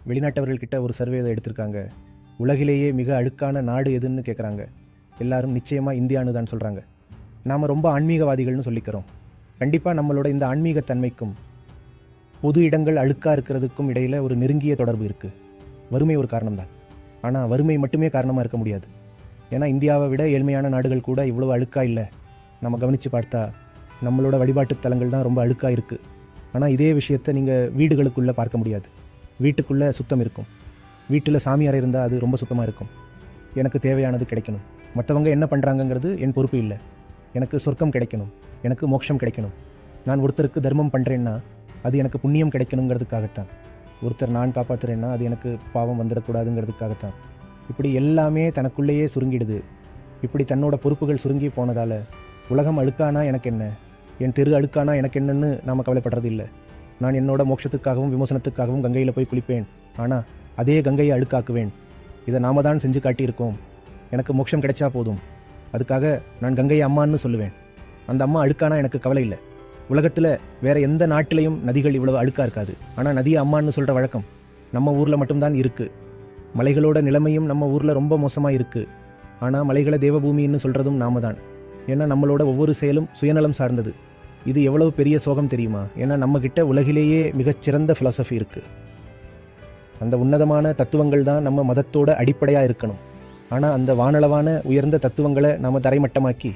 வெளிநாட்டவர்கள்கிட்ட ஒரு சர்வே எடுத்திருக்காங்க. உலகிலேயே மிக அழுக்கான நாடு எதுன்னு கேட்குறாங்க. எல்லாரும் நிச்சயமாக இந்தியான்னு தான் சொல்கிறாங்க. நாம் ரொம்ப ஆன்மீகவாதிகள்னு சொல்லிக்கிறோம். கண்டிப்பாக நம்மளோட இந்த ஆன்மீகத்தன்மைக்கும் பொது இடங்கள் அழுக்காக இருக்கிறதுக்கும் இடையில் ஒரு நெருங்கிய தொடர்பு இருக்குது. வறுமை ஒரு காரணம்தான். ஆனால் வறுமை மட்டுமே காரணமாக இருக்க முடியாது. ஏன்னா இந்தியாவை விட ஏழ்மையான நாடுகள் கூட இவ்வளோ அழுக்காக இல்லை. நம்ம கவனித்து பார்த்தா நம்மளோட வழிபாட்டு தலங்கள் தான் ரொம்ப அழுக்காக இருக்குது. ஆனால் இதே விஷயத்தை நீங்கள் வீடுகளுக்குள்ளே பார்க்க முடியாது. வீட்டுக்குள்ளே சுத்தம் இருக்கும். வீட்டில் சாமி அறை இருந்தால் அது ரொம்ப சுத்தமாக இருக்கும். எனக்கு தேவையானது கிடைக்கணும், மற்றவங்க என்ன பண்ணுறாங்கங்கிறது என் பொறுப்பு இல்லை. எனக்கு சொர்க்கம் கிடைக்கணும், எனக்கு மோட்சம் கிடைக்கணும். நான் ஒருத்தருக்கு தர்மம் பண்ணுறேன்னா அது எனக்கு புண்ணியம் கிடைக்கணுங்கிறதுக்காகத்தான். ஒருத்தர் நான் காப்பாற்றுறேன்னா அது எனக்கு பாவம் வந்துடக்கூடாதுங்கிறதுக்காகத்தான். இப்படி எல்லாமே தனக்குள்ளேயே சுருங்கிடுது. இப்படி தன்னோட பொறுப்புகள் சுருங்கி போனதால் உலகம் அழுக்கானா எனக்கு என்ன, என் தெரு அழுக்கானா எனக்கு என்னன்னு நாம் கவலைப்படுறது இல்லை. நான் என்னோட மோட்சத்துக்காகவும் விமோசனத்துக்காகவும் கங்கையில் போய் குளிப்பேன். ஆனால் அதே கங்கையை அழுக்காக்குவேன். இதை நாம தான் செஞ்சு காட்டியிருக்கோம். எனக்கு மோட்சம் கிடைச்சா போதும், அதுக்காக நான் கங்கையை அம்மான்னு சொல்லுவேன். அந்த அம்மா அழுக்கானா எனக்கு கவலை இல்லை. உலகத்தில் வேற எந்த நாட்டிலையும் நதிகள் இவ்வளவு அழுக்காக இருக்காது. ஆனால் நதியை அம்மான்னு சொல்கிற வழக்கம் நம்ம ஊரில் மட்டும்தான் இருக்குது. மலைகளோட நிலைமையும் நம்ம ஊரில் ரொம்ப மோசமாக இருக்குது. ஆனால் மலைகளை தேவபூமின்னு சொல்கிறதும் நாம தான். ஏன்னா நம்மளோட ஒவ்வொரு செயலும் சுயநலம் சார்ந்தது. இது எவ்வளவு பெரிய சோகம் தெரியுமா? ஏன்னா நம்மக்கிட்ட உலகிலேயே மிகச்சிறந்த ஃபிலாசபி இருக்குது. அந்த உன்னதமான தத்துவங்கள் தான் நம்ம மதத்தோட அடிப்படையாக இருக்கணும். ஆனால் அந்த வானளவான உயர்ந்த தத்துவங்களை நாம் தரைமட்டமாக்கி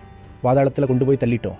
பாதாளத்தில் கொண்டு போய் தள்ளிட்டோம்.